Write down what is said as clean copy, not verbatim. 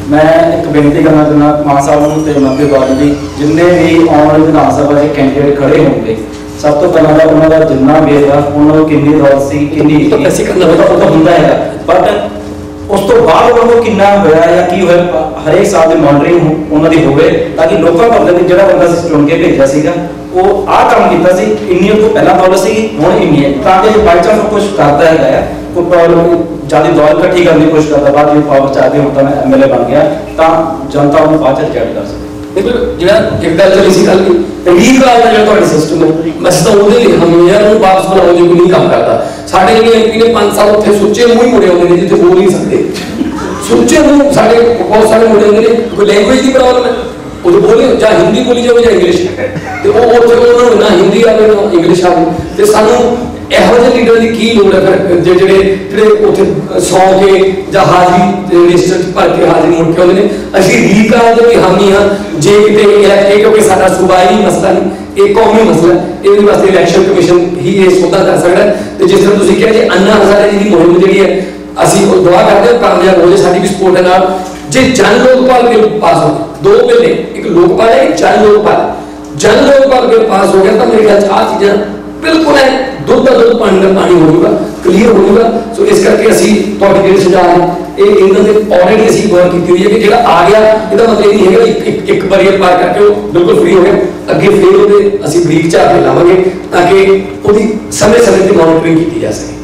मैं एक बेनती करना चाहना मान साहब को तो मंत्री द्वारा भी जिन्हें भी आने वाली विधान सभा के कैंਡੀਡੇਟ खड़े होंगे सब तो पहला तो उन्होंने जिन्ना वेद है उन्होंने कितनी दौड़ सी कितनी होंगे है बट उस तो बाद उन्होंने कितना होया या की होया हरेक साल की मॉनिटरिंग उन्होंने होवे ताकि लोगों को पता जो बंदा चुन के भेजा सीगा वो आ काम किया सी इन्नी तो पहला दौड़ सी हुण इन्नी है ताकि बाई चांस कुछ करता है कोई प्रॉब्लम ज़्यादा दौड़ इकट्ठी करने की कोशिश करता बाद जो पावर चाहते होता मैं MLA बन गया तो जनता उन्हें बाद रिजेक्ट कर सकती देखो जो एक गल चली सी कल रीकाल का जो सिस्टम है मैं तो ਉਹਦੇ ਲਈ हम यार ਨੂੰ वापस बनाओ जो नहीं काम करता साडे ਜਿਹੜੇ MP ने 5 साल ਉੱਥੇ ਸੁੱਚੇ ਮੂੰਹ ਹੀ ਮੁੜੇ ਹੁੰਦੇ ਨੇ ਜਿੱਥੇ ਬੋਲ ਨਹੀਂ ਸਕਦੇ ਸੁੱਚੇ ਮੂੰਹ ਸਾਡੇ ਬਹੁਤ ਸਾਰੇ ਮੁੜੇ ਹੁੰਦੇ ਨੇ ਕੋਈ ਲੈਂਗੁਏਜ ਦੀ ਪ੍ਰੋਬਲਮ ਹੈ ਉਹ ਤਾਂ ਬੋਲੇ ਜਾਂ ਹਿੰਦੀ ਬੋਲੀ ਜਾਵੇ ਜਾਂ ਇੰਗਲਿਸ਼ ਤੇ ਉਹ ਉੱਥੇ ਉਹਨਾਂ ਨੂੰ ਨਾ ਹਿੰਦੀ ਆਵੇ ਨਾ ਇੰਗਲਿਸ਼ ਆਵੇ ਤੇ ਸਾਨੂੰ ਇਹੋ ਜਿਹੇ ਲੀਡਰ ਦੀ ਕੀ ਲੋੜ ਹੈ ਫਿਰ ਜਿਹੜੇ ਉੱਥੇ ਸੌ ਕੇ ਜਾਂ ਹਾਜ਼ਰੀ ਲਿਸਟ ਭਰ ਕੇ ਹਾਜ਼ਰੀ ਮੁੜ ਕੇ ਆਉਂਦੇ ਨੇ ਅਸੀਂ ਰੀਕਾਲ ਦੇ ਵੀ ਹਾਮੀ ਹਾਂ ਜੇ ਕਿਤੇ ਇਹ ਕਿਉਂਕਿ ਸਾਡਾ ਸੂਬਾਈ ਮਸਲਾ ਨਹੀਂ ਇਹ ਕੌਮੀ ਮਸਲਾ ਇਹਦੇ ਵਾਸਤੇ ਇਲੈਕਸ਼ਨ ਕਮਿਸ਼ਨ ਹੀ ਇਹ ਸੋਧਾ ਕਰ ਸਕਦਾ ਤੇ ਜਿਸ ਤਰ੍ਹਾਂ ਤੁਸੀਂ ਕਿਹਾ ਜੀ ਅੰਨਾ ਹਜ਼ਾਰੇ ਜੀ ਦੀ ਮੁਹਿੰਮ ਜਿਹੜੀ ਹੈ ਅਸੀਂ ਉਹ ਦੁਆ ਕਰਦੇ ਹਾਂ ਕਾਮਯਾਬ ਹੋ ਜਾਏ ਸਾਡੀ ਵੀ ਸਪੋਰਟ ਹੈ ਨਾਲ ਜੇ ਜਨ ਲੋਕਪਾਲ ਬਿੱਲ ਪਾਸ ਹੋ ਦੋ ਬਿੱਲ ਨੇ ਇੱਕ ਲੋਕਪਾਲ ਹੈ ਇੱਕ ਜਨ ਲੋਕਪਾਲ ਬਿੱਲ ਪਾਸ ਹੋ ਗਿਆ ਤਾਂ ਮੇਰੇ ਖਿਆਲ ਚ ਆ ਚੀਜ਼ਾਂ बिल्कुल है दुध का दुध पानी का पानी होगा क्लीयर होगा सो इस करके असी ਤੁਹਾਡੇ ਜਿਹੜੇ ਸੁਝਾਅ ਨੇ ਇਹ ਇਹਨਾਂ ਦੇ ਆਲਰੇਡੀ ਅਸੀਂ ਗੌਰ ਕੀਤੀ ਹੋਈ ਹੈ ਕਿ ਜਿਹੜਾ ਆ ਗਿਆ ਇਹਦਾ ਮਤਲਬ ਇਹ ਨਹੀਂ ਹੈਗਾ ਇੱਕ ਬੈਰੀਅਰ ਪਾਰ ਕਰਕੇ ਉਹ ਬਿਲਕੁਲ ਫ੍ਰੀ ਹੋ ਗਿਆ ਅੱਗੇ ਫੇਰ ਉਹਦੇ ਅਸੀਂ ਬਰੀਕ ਝਾੜ ਕੇ ਲਾਵਾਂਗੇ ਤਾਂ ਕਿ ਉਹਦੀ ਸਮੇਂ-ਸਮੇਂ ਤੇ ਮੋਨੀਟਰਿੰਗ ਕੀਤੀ ਜਾ ਸਕੇ।